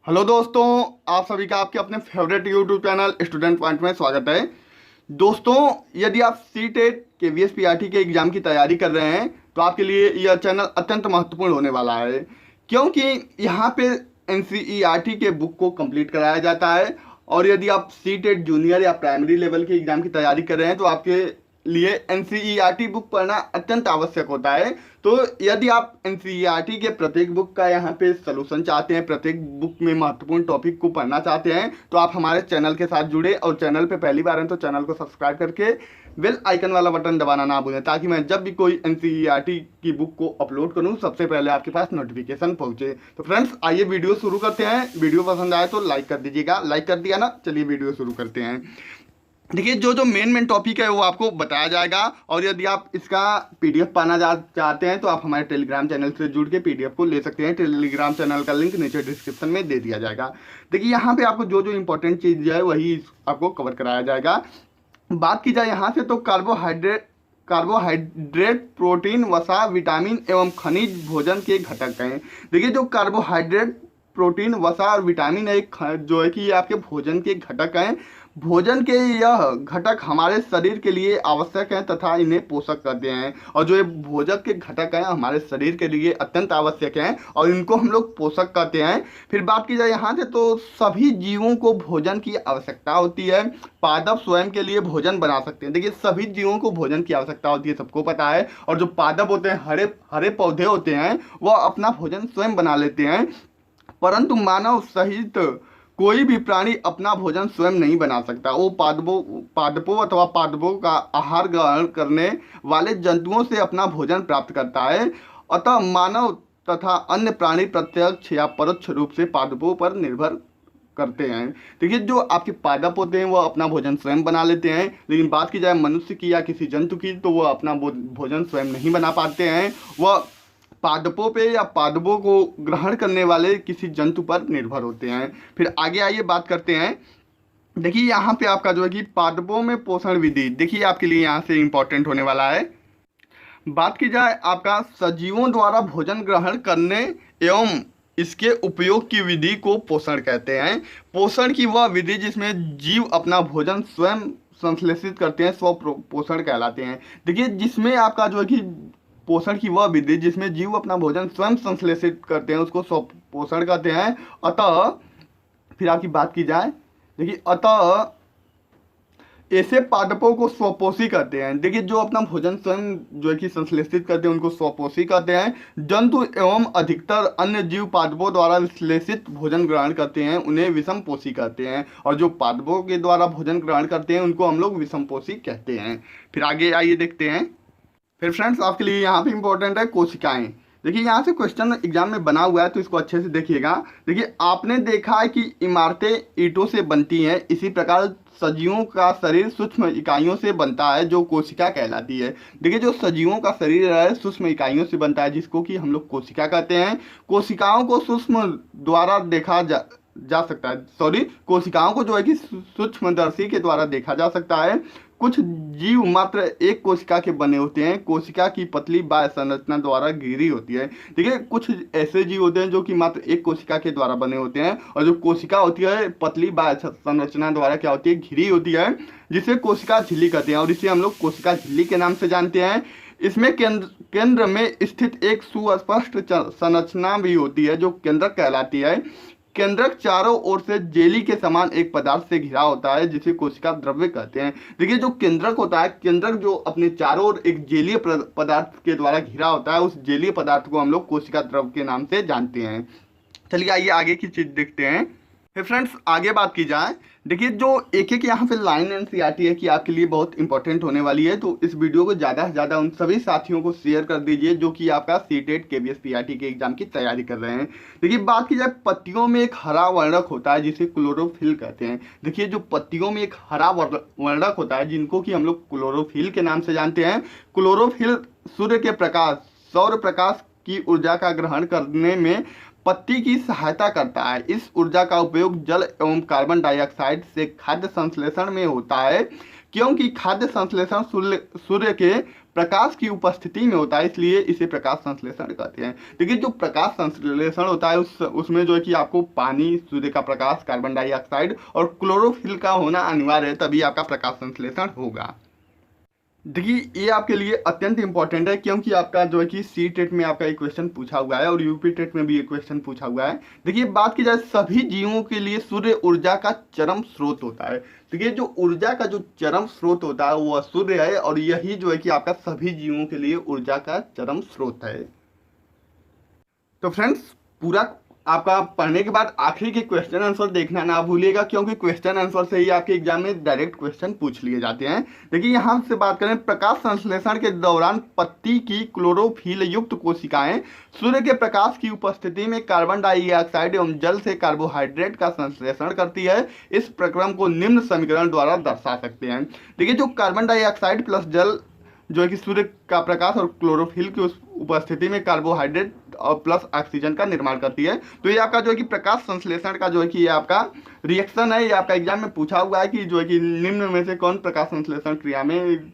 Hello दोस्तों, आप सभी का आपके अपने favourite YouTube channel student point में स्वागत है। दोस्तों, यदि आप सी टेट के V S P R T के एग्जाम की तैयारी कर रहे हैं तो आपके लिए यह चैनल अत्यंत महत्वपूर्ण होने वाला है, क्योंकि यहाँ पे N C E R T के बुक को कंप्लीट कराया जाता है। और यदि आप सी टेट जूनियर या प्राइमरी लेवल के एग्जाम की तैयारी कर रहे हैं तो आपके लिए एनसीईआरटी बुक पढ़ना अत्यंत आवश्यक होता है। तो यदि आप एनसीईआरटी के प्रत्येक बुक का यहाँ पे सलूशन चाहते हैं, प्रत्येक बुक में महत्वपूर्ण टॉपिक को पढ़ना चाहते हैं, तो आप हमारे चैनल के साथ जुड़े और चैनल पे पहली बार हैं तो चैनल को सब्सक्राइब करके बेल आइकन वाला बटन दबाना ना भूलें, ताकि मैं जब भी कोई एनसीईआरटी की बुक को अपलोड करूँ सबसे पहले आपके पास नोटिफिकेशन पहुँचे। तो फ्रेंड्स, आइए वीडियो शुरू करते हैं। वीडियो पसंद आए तो लाइक कर दीजिएगा। लाइक कर दिया ना, चलिए वीडियो शुरू करते हैं। देखिए, जो मेन टॉपिक है वो आपको बताया जाएगा, और यदि आप इसका पीडीएफ पाना चाहते हैं तो आप हमारे टेलीग्राम चैनल से जुड़ के पीडीएफ को ले सकते हैं। टेलीग्राम चैनल का लिंक नीचे डिस्क्रिप्शन में दे दिया जाएगा। देखिए, यहाँ पे आपको जो इंपॉर्टेंट चीज़ है वही आपको कवर कराया जाएगा। बात की जाए यहाँ से तो कार्बोहाइड्रेट, प्रोटीन, वसा, विटामिन एवं खनिज भोजन के घटक हैं। देखिए, जो कार्बोहाइड्रेट, प्रोटीन, वसा और विटामिन है जो है कि ये आपके भोजन के घटक हैं। भोजन के यह घटक हमारे शरीर के लिए आवश्यक हैं तथा इन्हें पोषक करते हैं। और जो ये भोजन के घटक हैं हमारे शरीर के लिए अत्यंत आवश्यक हैं और इनको हम लोग पोषक कहते हैं। फिर बात की जाए यहाँ से तो सभी जीवों को भोजन की आवश्यकता होती है। पादप स्वयं के लिए भोजन बना सकते हैं। देखिए, सभी जीवों को भोजन की आवश्यकता होती है, सबको पता है। और जो पादप होते हैं, हरे हरे पौधे होते हैं, वह अपना भोजन स्वयं बना लेते हैं। परंतु मानव सहित कोई भी प्राणी अपना भोजन स्वयं नहीं बना सकता। वो पादपों अथवा पादपों का आहार ग्रहण करने वाले जंतुओं से अपना भोजन प्राप्त करता है। अतः मानव तथा अन्य प्राणी प्रत्यक्ष या परोक्ष रूप से पादपों पर निर्भर करते हैं। देखिए, जो आपके पादप होते हैं वह अपना भोजन स्वयं बना लेते हैं, लेकिन बात की जाए मनुष्य की या किसी जंतु की तो वह अपना भोजन स्वयं नहीं बना पाते हैं। वह पादपों पे या पादपों को ग्रहण करने वाले किसी जंतु पर निर्भर होते हैं। फिर आगे आइए बात करते हैं। देखिए, यहाँ पे आपका जो है कि पादपों में पोषण विधि, देखिए आपके लिए यहाँ से इंपॉर्टेंट होने वाला है। बात की जाए आपका सजीवों द्वारा भोजन ग्रहण करने एवं इसके उपयोग की विधि को पोषण कहते हैं। पोषण की वह विधि जिसमें जीव अपना भोजन स्वयं संश्लेषित करते हैं, स्व पोषण कहलाते हैं। देखिए, जिसमें आपका जो है कि पोषण की वह विधि जिसमें जीव अपना भोजन स्वयं संश्लेषित करते हैं उसको स्वपोषण कहते हैं। अतः फिर आपकी बात की जाए, देखिए, अतः ऐसे पादपों को स्वपोषी कहते हैं। देखिए, जो अपना भोजन स्वयं जो है कि संश्लेषित करते हैं उनको स्वपोषी कहते हैं। जंतु एवं अधिकतर अन्य जीव पादपों द्वारा विश्लेषित भोजन ग्रहण करते हैं, उन्हें विषमपोषी कहते हैं। और जो पादपों के द्वारा भोजन ग्रहण करते हैं उनको हम लोग विषमपोषी कहते हैं। फिर आगे आइए देखते हैं। फिर फ्रेंड्स, आपके लिए यहाँ पे इंपॉर्टेंट है कोशिकाएं। देखिए, यहाँ से क्वेश्चन एग्जाम में बना हुआ है तो इसको अच्छे से देखिएगा। देखिए, आपने देखा है कि इमारतें ईंटों से बनती हैं, इसी प्रकार सजीवों का शरीर सूक्ष्म इकाइयों से बनता है जो कोशिका कहलाती है। देखिए, जो सजीवों का शरीर है सूक्ष्म इकाइयों से बनता है जिसको कि हम लोग कोशिका कहते हैं। कोशिकाओं को सूक्ष्म द्वारा देखा जा सकता है, कोशिकाओं को जो है कि सूक्ष्मदर्शी के द्वारा देखा जा सकता है। कुछ जीव मात्र एक कोशिका के बने होते हैं। कोशिका की पतली बाह्य संरचना द्वारा घिरी होती है। देखिए, कुछ ऐसे जीव होते हैं जो कि मात्र एक कोशिका के द्वारा बने होते हैं, और जो कोशिका होती है पतली बाह्य संरचना द्वारा क्या होती है, घिरी होती है, जिसे कोशिका झिल्ली कहते हैं। और इसे हम लोग कोशिका झिल्ली के नाम से जानते हैं। इसमें केंद्र में स्थित एक सुस्पष्ट संरचना भी होती है जो केंद्रक कहलाती है। केंद्रक चारों ओर से जेली के समान एक पदार्थ से घिरा होता है जिसे कोशिका द्रव्य कहते हैं। देखिए, जो केंद्रक होता है, केंद्रक जो अपने चारों ओर एक जेलीय पदार्थ के द्वारा घिरा होता है, उस जेलीय पदार्थ को हम लोग कोशिका द्रव्य के नाम से जानते हैं। चलिए आइए आगे की चीज देखते हैं। फिर फ्रेंड्स, आगे बात की जाए, देखिए, जो एक यहाँ पे लाइन एनसीईआरटी है कि आपके लिए बहुत इंपॉर्टेंट होने वाली है, तो इस वीडियो को ज़्यादा से ज़्यादा उन सभी साथियों को शेयर कर दीजिए जो कि आपका सी टेट KVSPRT के एग्जाम की तैयारी कर रहे हैं। देखिए, बात की जाए, पत्तियों में एक हरा वर्णक होता है जिसे क्लोरोफिल कहते हैं। देखिए, जो पत्तियों में एक हरा वर्णक होता है जिनको कि हम लोग क्लोरोफिल के नाम से जानते हैं। क्लोरोफिल सूर्य के प्रकाश, सौर प्रकाश की ऊर्जा का ग्रहण करने में पत्ती की सहायता करता है। इस ऊर्जा का उपयोग जल एवं कार्बन डाइऑक्साइड से खाद्य संश्लेषण में होता है, क्योंकि खाद्य संश्लेषण सूर्य के प्रकाश की उपस्थिति में होता है, इसलिए इसे प्रकाश संश्लेषण कहते हैं। देखिए जो प्रकाश संश्लेषण होता है उसमें जो है कि आपको पानी, सूर्य का प्रकाश, कार्बन डाइऑक्साइड और क्लोरोफिल का होना अनिवार्य है, तभी आपका प्रकाश संश्लेषण होगा। देखिए ये आपके लिए अत्यंत इंपॉर्टेंट है, क्योंकि आपका जो है कि सी टेट में आपका एक क्वेश्चन पूछा हुआ है और यूपी टेट में भी एक क्वेश्चन पूछा हुआ है। देखिए बात की जाए सभी जीवों के लिए सूर्य ऊर्जा का चरम स्रोत होता है। देखिए जो ऊर्जा का जो चरम स्रोत होता है वह सूर्य है, और यही जो है कि आपका सभी जीवों के लिए ऊर्जा का चरम स्रोत है। तो फ्रेंड्स पूरा आपका पढ़ने के बाद आखिरी के क्वेश्चन आंसर देखना ना भूलिएगा, क्योंकि क्वेश्चन आंसर से ही आपके एग्जाम में डायरेक्ट क्वेश्चन पूछ लिए जाते हैं। देखिए यहाँ से बात करें, प्रकाश संश्लेषण के दौरान पत्ती की क्लोरोफिल युक्त कोशिकाएं सूर्य के प्रकाश की उपस्थिति में कार्बन डाइऑक्साइड एवं जल से कार्बोहाइड्रेट का संश्लेषण करती है। इस प्रक्रम को निम्न समीकरण द्वारा दर्शा सकते हैं। देखिए जो कार्बन डाइऑक्साइड प्लस जल जो है कि सूर्य का प्रकाश और क्लोरोफिल की उपस्थिति में कार्बोहाइड्रेट और प्लस ऑक्सीजन का निर्माण करती है। तो ये आपका जो है कि प्रकाश संश्लेषण का जो है कि ये आपका रिएक्शन है। ये आपका एग्जाम में पूछा हुआ है कि जो है कि निम्न में से कौन प्रकाश संश्लेषण क्रिया में,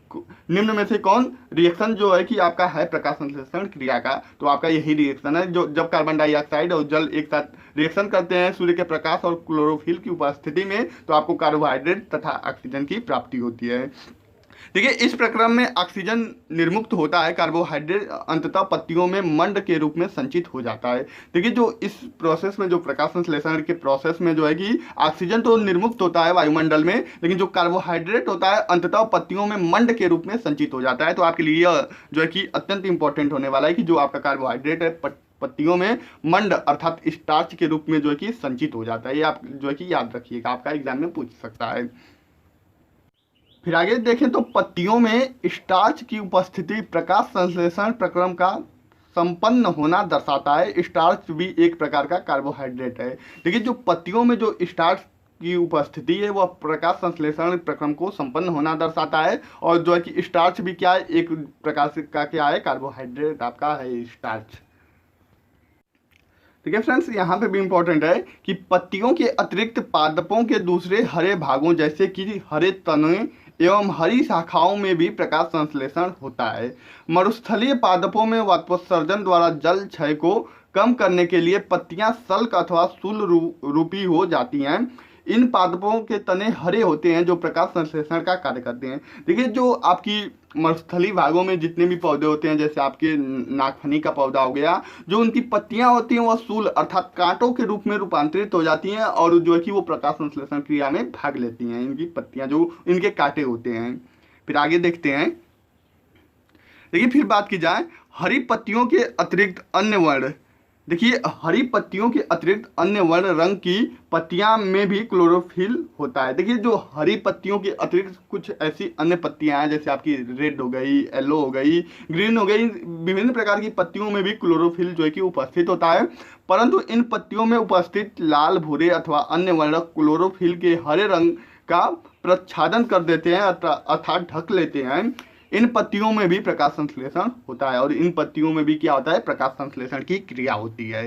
निम्न में से कौन रिएक्शन जो है कि आपका है प्रकाश संश्लेषण क्रिया का। तो आपका यही रिएक्शन है, जो जब कार्बन डाइऑक्साइड और जल एक साथ रिएक्शन करते हैं सूर्य के प्रकाश और क्लोरोफिल की उपस्थिति में, तो आपको कार्बोहाइड्रेट तथा ऑक्सीजन की प्राप्ति होती है। देखिए इस प्रक्रम में ऑक्सीजन निर्मुक्त होता है, कार्बोहाइड्रेट अंततः पत्तियों में मंड के रूप में संचित हो जाता है। देखिए जो इस प्रोसेस में, जो प्रकाश संश्लेषण के प्रोसेस में जो है कि ऑक्सीजन तो निर्मुक्त होता है वायुमंडल में, लेकिन जो कार्बोहाइड्रेट होता है अंततः पत्तियों में मंड के रूप में संचित हो जाता है। तो आपके लिए जो है कि अत्यंत इंपॉर्टेंट होने वाला है कि जो आपका कार्बोहाइड्रेट है पत्तियों में मंड अर्थात स्टार्च के रूप में जो है कि संचित हो जाता है। ये आप जो है कि याद रखिएगा, आपका एग्जाम में पूछ सकता है। फिर आगे देखें तो पत्तियों में स्टार्च की उपस्थिति प्रकाश संश्लेषण प्रक्रम का संपन्न होना दर्शाता है। स्टार्च भी एक प्रकार का कार्बोहाइड्रेट है। देखिए जो पत्तियों में जो स्टार्च की उपस्थिति है वह प्रकाश संश्लेषण प्रक्रम को संपन्न होना दर्शाता है, और जो है कि स्टार्च भी क्या है, एक प्रकार से का क्या है, कार्बोहाइड्रेट आपका है स्टार्च। ठीक है फ्रेंड्स, यहाँ पे भी इंपॉर्टेंट है कि पत्तियों के अतिरिक्त पादपों के दूसरे हरे भागों जैसे कि हरे तने एवं हरी शाखाओं में भी प्रकाश संश्लेषण होता है। मरुस्थलीय पादपों में वाष्पोत्सर्जन द्वारा जल क्षय को कम करने के लिए पत्तियां सल्क अथवा शूल रूपी हो जाती हैं। इन पादपों के तने हरे होते हैं जो प्रकाश संश्लेषण का कार्य करते हैं। देखिए जो आपकी मरुस्थलीय भागों में जितने भी पौधे होते हैं, जैसे आपके नागफनी का पौधा हो गया, जो उनकी पत्तियां होती हैं वह शूल अर्थात कांटों के रूप में रूपांतरित हो जाती हैं, और जो है कि वो प्रकाश संश्लेषण क्रिया में भाग लेती हैं, इनकी पत्तियां जो इनके कांटे होते हैं। फिर आगे देखते हैं। देखिए फिर बात की जाए हरी पत्तियों के अतिरिक्त अन्य वर्ण। देखिए हरी पत्तियों के अतिरिक्त अन्य वर्ण रंग की पत्तियां में भी क्लोरोफिल होता है। देखिए जो हरी पत्तियों के अतिरिक्त कुछ ऐसी अन्य पत्तियां हैं, जैसे आपकी रेड हो गई, येलो हो गई, ग्रीन हो गई, विभिन्न प्रकार की पत्तियों में भी क्लोरोफिल जो है कि उपस्थित होता है। परंतु इन पत्तियों में उपस्थित लाल, भूरे अथवा अन्य वर्ण क्लोरोफिल के हरे रंग का प्रच्छादन कर देते हैं अर्थात ढक लेते हैं। इन पत्तियों में भी प्रकाश संश्लेषण होता है, और इन पत्तियों में भी क्या होता है, प्रकाश संश्लेषण की क्रिया होती है।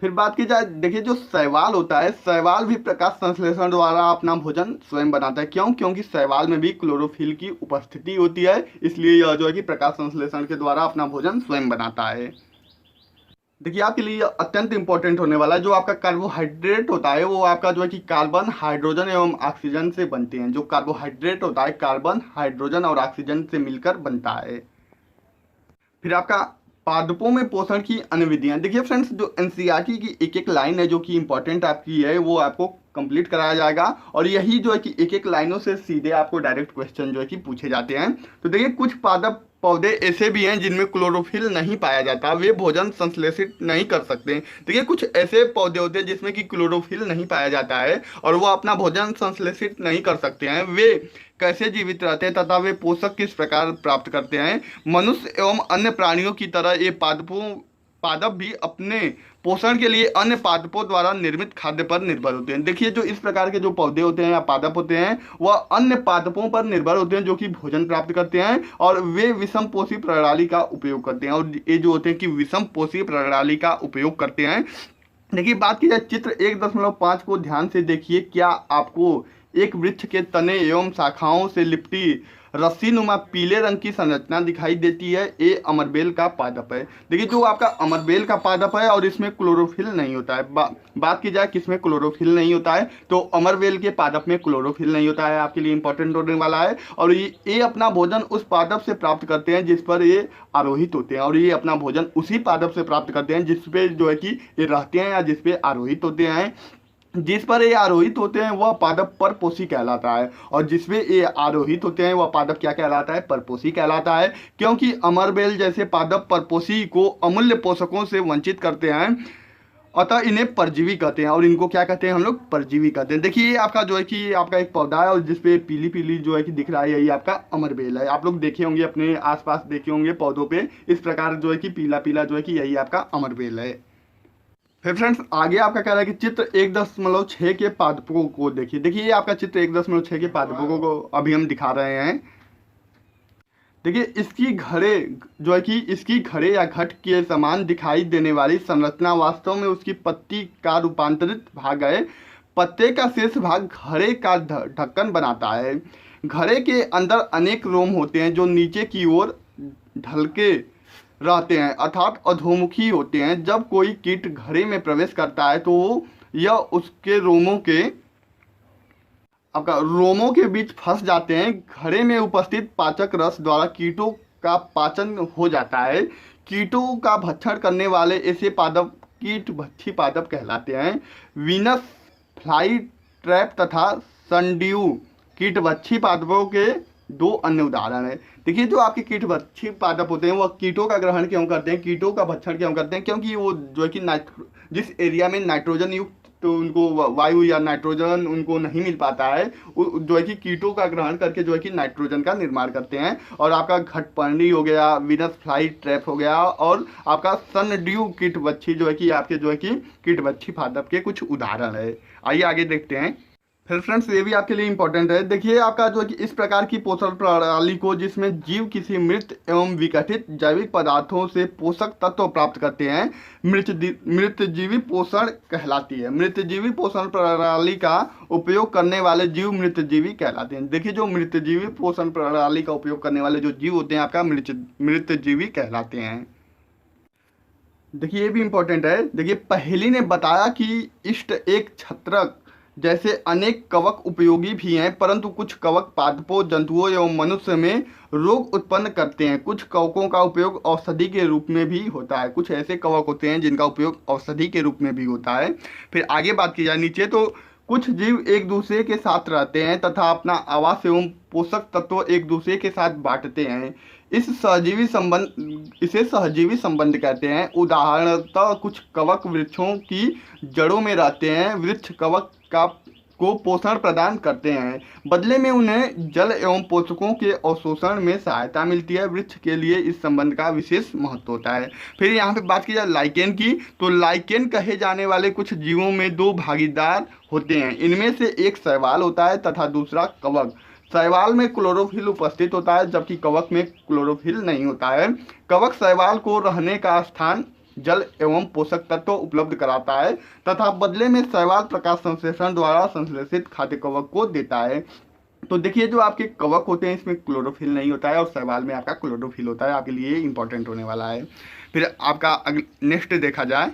फिर बात की जाए, देखिए जो शैवाल होता है, शैवाल भी प्रकाश संश्लेषण द्वारा अपना भोजन स्वयं बनाता है। क्यों? क्योंकि शैवाल में भी क्लोरोफिल की उपस्थिति होती है, इसलिए यह जो है कि प्रकाश संश्लेषण के द्वारा अपना भोजन स्वयं बनाता है। देखिए आपके लिए अत्यंत इंपॉर्टेंट होने वाला है, जो आपका कार्बोहाइड्रेट होता है वो आपका जो है कि कार्बन, हाइड्रोजन एवं ऑक्सीजन से बनते हैं। जो कार्बोहाइड्रेट होता है कार्बन, हाइड्रोजन और ऑक्सीजन से मिलकर बनता है। फिर आपका पादपों में पोषण की अन्य विधियां। देखिए फ्रेंड्स जो एनसीईआरटी की एक एक लाइन है जो कि इंपॉर्टेंट आपकी है, वो आपको कंप्लीट कराया जाएगा, और यही जो है कि एक एक लाइनों से सीधे आपको डायरेक्ट क्वेश्चन जो है कि पूछे जाते हैं। तो देखिए कुछ पादप पौधे ऐसे भी हैं जिनमें क्लोरोफिल नहीं पाया जाता, वे भोजन संश्लेषित नहीं कर सकते। देखिए कुछ ऐसे पौधे होते हैं जिसमें कि क्लोरोफिल नहीं पाया जाता है और वो अपना भोजन संश्लेषित नहीं कर सकते हैं। वे कैसे जीवित रहते हैं तथा वे पोषक किस प्रकार प्राप्त करते हैं? मनुष्य एवं अन्य प्राणियों की तरह ये पादप भी अपने पोषण के लिए अन्य पादपों द्वारा निर्मित खाद्य पर निर्भर होते हैं। देखिए जो इस प्रकार के जो पौधे होते हैं या पादप होते हैं वह अन्य पादपों पर निर्भर होते हैं जो कि भोजन प्राप्त करते हैं, और वे विषम पोषी प्रणाली का उपयोग करते हैं। और ये जो होते हैं कि विषम पोषी प्रणाली का उपयोग करते हैं। देखिए बात की जाए चित्र 1.5 को ध्यान से देखिए, क्या आपको एक वृक्ष के तने एवं शाखाओं से लिपटी रस्सी नुमा पीले रंग की संरचना दिखाई देती है। ये अमरबेल का पादप है। देखिए जो आपका अमरबेल का पादप है और इसमें क्लोरोफिल नहीं होता है। बात की जाए किसमें क्लोरोफिल नहीं होता है, तो अमरबेल के पादप में क्लोरोफिल नहीं होता है, आपके लिए इंपॉर्टेंट होने वाला है। और ये अपना भोजन उस पादप से प्राप्त करते हैं जिस पर ये आरोहित होते हैं, और ये अपना भोजन उसी पादप से प्राप्त करते हैं जिस पे जो है कि ये रहते हैं या जिस पे आरोहित होते हैं। जिस पर ये आरोहित होते हैं वह पादप परपोषी कहलाता है, और जिसमें ये आरोहित होते हैं वह पादप क्या कहलाता है, परपोषी कहलाता है। क्योंकि अमरबेल जैसे पादप परपोषी को अमूल्य पोषकों से वंचित करते हैं, अतः इन्हें परजीवी कहते हैं। और इनको क्या कहते हैं हम लोग, परजीवी कहते हैं। देखिए ये आपका जो है कि ये आपका एक पौधा है और जिसपे पीली पीली जो है कि दिख रहा है, यही आपका अमरबेल है। आप लोग देखे होंगे अपने आसपास, देखे होंगे पौधों पे इस प्रकार जो है कि पीला पीला जो है कि यही आपका अमरबेल है। फिर फ्रेंड्स आगे आपका कह रहा है कि चित्र 1.6 के पादपों को देखिए। देखिए ये आपका चित्र 1.6 के पादपों को अभी हम दिखा रहे हैं। देखिए इसकी घड़े जो है कि इसकी घड़े या घट के समान दिखाई देने वाली संरचना वास्तव में उसकी पत्ती का रूपांतरित भाग है। पत्ते का शेष भाग घड़े का ढक्कन बनाता है। घड़े के अंदर अनेक रोम होते हैं जो नीचे की ओर ढलके रहते हैं, अर्थात अधोमुखी होते हैं। जब कोई कीट घड़े में प्रवेश करता है तो यह उसके रोमों के बीच फंस जाते हैं। घड़े में उपस्थित पाचक रस द्वारा कीटों का पाचन हो जाता है। कीटों का भक्षण करने वाले ऐसे पादप कीट भक्षी पादप कहलाते हैं। वीनस फ्लाई ट्रैप तथा सनड्यू कीटभक्षी पादपों के दो अन्य उदाहरण है। देखिए जो आपके कीटभक्षी पादप होते हैं वह कीटों का ग्रहण क्यों करते हैं, कीटों का भक्षण क्यों करते हैं, क्योंकि वो जो है कि जिस एरिया में नाइट्रोजन युक्त तो उनको वायु या नाइट्रोजन उनको नहीं मिल पाता है, जो है कि कीटों का ग्रहण करके जो है कि नाइट्रोजन का निर्माण करते हैं। और आपका घटपर्णी हो गया, वीनस फ्लाई ट्रैप हो गया, और आपका सनड्यू कीटभक्षी जो है कि आपके जो है कि कीटभक्षी पादप के कुछ उदाहरण है। आइए आगे देखते हैं। फिर फ्रेंड्स ये भी आपके लिए इंपॉर्टेंट है। देखिए आपका जो है कि इस प्रकार की पोषण प्रणाली को जिसमें जीव किसी मृत एवं विघटित जैविक पदार्थों से पोषक तत्व प्राप्त करते हैं, मृतजीवी पोषण कहलाती है। मृतजीवी पोषण प्रणाली का उपयोग करने वाले जीव मृतजीवी कहलाते हैं। देखिए जो मृतजीवी पोषण प्रणाली का उपयोग करने वाले जो जीव होते हैं आपका मृतजीवी कहलाते हैं। देखिए ये भी इंपॉर्टेंट है। देखिए पहेली ने बताया कि इष्ट एक छत्रक जैसे अनेक कवक उपयोगी भी हैं, परंतु कुछ कवक पादपों, जंतुओं एवं मनुष्य में रोग उत्पन्न करते हैं। कुछ कवकों का उपयोग औषधि के रूप में भी होता है। कुछ ऐसे कवक होते हैं जिनका उपयोग औषधि के रूप में भी होता है। फिर आगे बात की जाए नीचे, तो कुछ जीव एक दूसरे के साथ रहते हैं तथा अपना आवास एवं पोषक तत्व एक दूसरे के साथ बांटते हैं। इसे सहजीवी संबंध कहते हैं। उदाहरणतः कुछ कवक वृक्षों की जड़ों में रहते हैं। वृक्ष कवक को पोषण प्रदान करते हैं, बदले में उन्हें जल एवं पोषकों के अवशोषण में सहायता मिलती है। वृक्ष के लिए इस संबंध का विशेष महत्व होता है। फिर यहाँ पे बात की जाए लाइकेन की, तो लाइकेन कहे जाने वाले कुछ जीवों में दो भागीदार होते हैं। इनमें से एक शैवाल होता है तथा दूसरा कवक। शैवाल में क्लोरोफिल उपस्थित होता है जबकि कवक में क्लोरोफिल नहीं होता है। कवक शैवाल को रहने का स्थान, जल एवं पोषक तत्व उपलब्ध कराता है तथा बदले में शैवाल प्रकाश संश्लेषण द्वारा संश्लेषित खाद्य कवक को देता है। तो देखिए जो आपके कवक होते हैं इसमें क्लोरोफिल नहीं होता है और शैवाल में आपका क्लोरोफिल होता है। आपके लिए इंपॉर्टेंट होने वाला है। फिर आपका नेक्स्ट देखा जाए,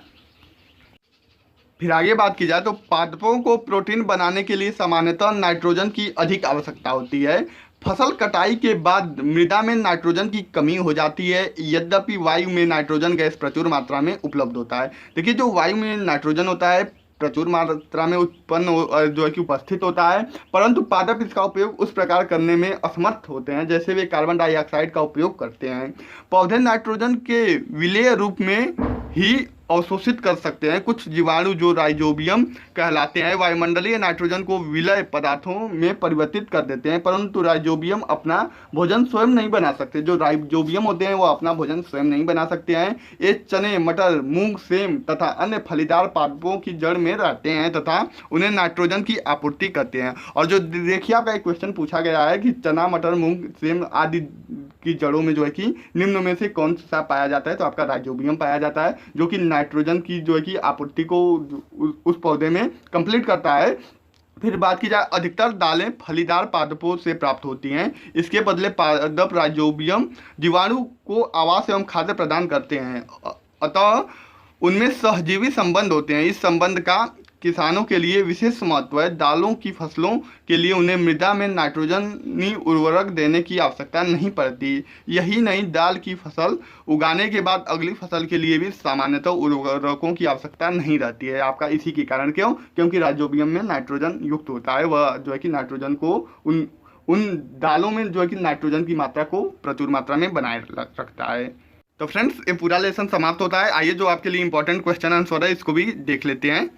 फिर आगे बात की जाए तो पादपों को प्रोटीन बनाने के लिए सामान्यतः नाइट्रोजन की अधिक आवश्यकता होती है। फसल कटाई के बाद मृदा में नाइट्रोजन की कमी हो जाती है, यद्यपि वायु में नाइट्रोजन गैस प्रचुर मात्रा में उपलब्ध होता है। देखिए जो वायु में नाइट्रोजन होता है प्रचुर मात्रा में उत्पन्न जो है कि उपस्थित होता है, परंतु पादप इसका उपयोग उस प्रकार करने में असमर्थ होते हैं जैसे वे कार्बन डाइऑक्साइड का उपयोग करते हैं। पौधे नाइट्रोजन के विलेय रूप में ही अवशोषित कर सकते हैं। कुछ जीवाणु जो राइजोबियम कहलाते हैं वायुमंडलीय नाइट्रोजन को विलय पदार्थों में परिवर्तित कर देते हैं, परंतु राइजोबियम अपना भोजन स्वयं नहीं बना सकते। जो राइजोबियम होते हैं वो अपना भोजन स्वयं नहीं बना सकते हैं। ये चने, मटर, मूंग, सेम तथा अन्य फलीदार पादपों की जड़ में रहते हैं तथा उन्हें नाइट्रोजन की आपूर्ति करते हैं। और जो देखिए आपका एक क्वेश्चन पूछा गया है कि चना, मटर, मूंग, सेम आदि की जड़ों में जो है कि निम्न में से कौन सा पाया जाता है, तो आपका राइजोबियम पाया जाता है जो कि नाइट्रोजन की जो है कि आपूर्ति को उस पौधे में कंप्लीट करता है। फिर बात की जाए, अधिकतर दालें फलीदार पादपों से प्राप्त होती हैं। इसके बदले पादप राइजोबियम जीवाणु को आवास एवं खाद्य प्रदान करते हैं। अतः उनमें सहजीवी संबंध होते हैं। इस संबंध का किसानों के लिए विशेष महत्व है। दालों की फसलों के लिए उन्हें मृदा में नाइट्रोजनी उर्वरक देने की आवश्यकता नहीं पड़ती। यही नहीं, दाल की फसल उगाने के बाद अगली फसल के लिए भी सामान्यतः उर्वरकों की आवश्यकता नहीं रहती है आपका। इसी के कारण क्यों? क्योंकि राइजोबियम में नाइट्रोजन युक्त होता है। वह जो है कि नाइट्रोजन को उन उन दालों में जो है कि नाइट्रोजन की मात्रा को प्रचुर मात्रा में बनाए रखता है। तो फ्रेंड्स, ये पूरा लेसन समाप्त होता है। आइए जो आपके लिए इंपॉर्टेंट क्वेश्चन आंसर है इसको भी देख लेते हैं।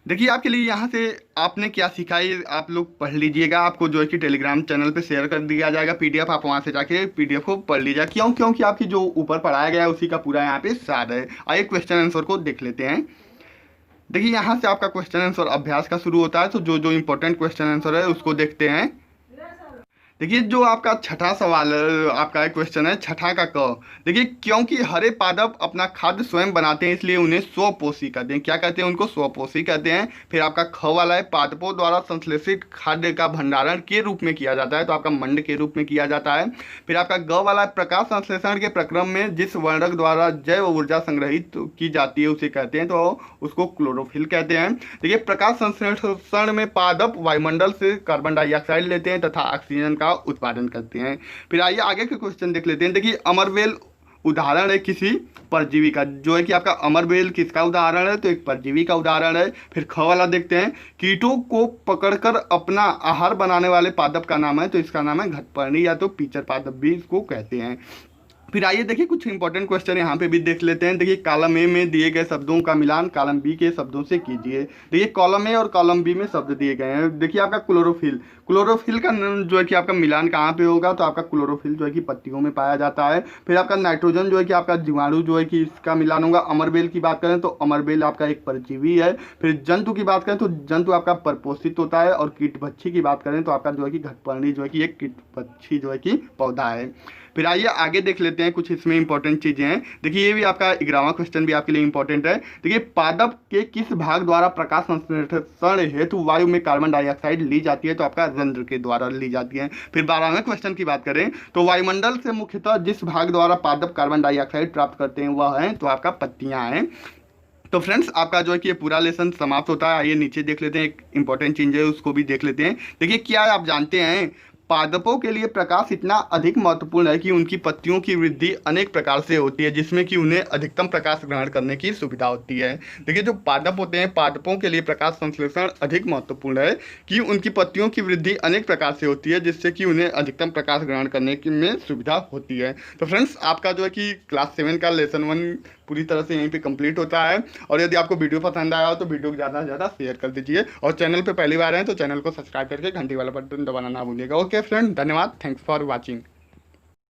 देखिए आपके लिए यहाँ से आपने क्या सीखा है आप लोग पढ़ लीजिएगा। आपको जो है कि टेलीग्राम चैनल पे शेयर कर दिया जाएगा पीडीएफ, आप वहाँ से जाके पीडीएफ को पढ़ लीजिए। क्यों? क्योंकि आपकी जो ऊपर पढ़ाया गया है उसी का पूरा यहाँ पे सार है। आइए क्वेश्चन आंसर को देख लेते हैं। देखिए यहाँ से आपका क्वेश्चन आंसर अभ्यास का शुरू होता है। तो जो जो इंपॉर्टेंट क्वेश्चन आंसर है उसको देखते हैं। देखिए जो आपका छठा सवाल आपका क्वेश्चन है, छठा का क। देखिए क्योंकि हरे पादप अपना खाद्य स्वयं बनाते हैं इसलिए उन्हें स्वपोषी कहते हैं। क्या कहते हैं? उनको स्वपोषी कहते हैं। फिर आपका ख वाला है, पादपों द्वारा संश्लेषित खाद्य का भंडारण के रूप में किया जाता है, तो आपका मंड के रूप में किया जाता है। फिर आपका ग वाला है, प्रकाश संश्लेषण के प्रक्रम में जिस वर्णक द्वारा जैव ऊर्जा संग्रहित की जाती है उसे कहते हैं, तो उसको क्लोरोफिल कहते हैं। देखिए प्रकाश संश्लेषण में पादप वायुमंडल से कार्बन डाइऑक्साइड लेते हैं तथा ऑक्सीजन का उत्पादन करते हैं। फिर आइए आगे के क्वेश्चन देख लेते हैं। देखिए अमरबेल उदाहरण है किसी परजीवी का। जो है कि आपका अमरबेल किसका उदाहरण है? तो एक परजीवी का उदाहरण है। फिर ख वाला देखते हैं, कीटों को पकड़कर अपना आहार बनाने वाले पादप का नाम है, तो इसका नाम है घटपर्णी या तो पीचर पादप भी इसको कहते हैं। फिर आइए देखिए कुछ इंपॉर्टेंट क्वेश्चन यहाँ पे भी देख लेते हैं। देखिए कॉलम ए में दिए गए शब्दों का मिलान कॉलम बी के शब्दों से कीजिए। देखिए कॉलम ए और कॉलम बी में शब्द दिए गए हैं। देखिए आपका क्लोरोफिल, क्लोरोफिल का जो है कि आपका मिलान कहाँ पे होगा? तो आपका क्लोरोफिल जो है कि पत्तियों में पाया जाता है। फिर आपका नाइट्रोजन जो है कि आपका जीवाणु जो है कि इसका मिलान होगा। अमरबेल की बात करें तो अमरबेल आपका एक परजीवी है। फिर जंतु की बात करें तो जंतु आपका परपोषित होता है। और कीटभक्षी की बात करें तो आपका जो है कि घटपर्णी जो है कि एक कीटभक्षी जो है कि पौधा है। फिर आइए आगे देख लेते हैं, कुछ इसमें इंपॉर्टेंट चीजें हैं। देखिए ये भी आपका 11वां क्वेश्चन भी आपके लिए इंपॉर्टेंट है। देखिए पादप के किस भाग द्वारा प्रकाश संश्लेषण हेतु वायु में कार्बन डाइऑक्साइड ली जाती है? तो आपका रंध्र के द्वारा ली जाती है। फिर 12वें क्वेश्चन की बात करें तो वायुमंडल से मुख्यतः जिस भाग द्वारा पादप कार्बन डाइऑक्साइड प्राप्त करते हैं वह है तो आपका पत्तियां हैं। तो फ्रेंड्स आपका जो है कि ये पूरा लेसन समाप्त होता है। आइए नीचे देख लेते हैं, एक इंपॉर्टेंट चीज है उसको भी देख लेते हैं। देखिए क्या आप जानते हैं पादपों के लिए प्रकाश इतना अधिक महत्वपूर्ण है कि उनकी पत्तियों की वृद्धि अनेक प्रकार से होती है जिसमें कि उन्हें अधिकतम प्रकाश ग्रहण करने की सुविधा होती है। देखिए जो पादप होते हैं पादपों के लिए प्रकाश संश्लेषण अधिक महत्वपूर्ण है कि उनकी पत्तियों की वृद्धि अनेक प्रकार से होती है जिससे कि उन्हें अधिकतम प्रकाश ग्रहण करने की में सुविधा होती है। तो फ्रेंड्स आपका जो है कि क्लास 7 का लेसन 1 पूरी तरह से यहीं पे कंप्लीट होता है। और यदि आपको वीडियो पसंद आया हो तो वीडियो को ज़्यादा से ज़्यादा शेयर कर दीजिए। और चैनल पे पहली बार हैं तो चैनल को सब्सक्राइब करके घंटी वाला बटन दबाना ना भूलिएगा। ओके फ्रेंड, धन्यवाद। Thanks for watching.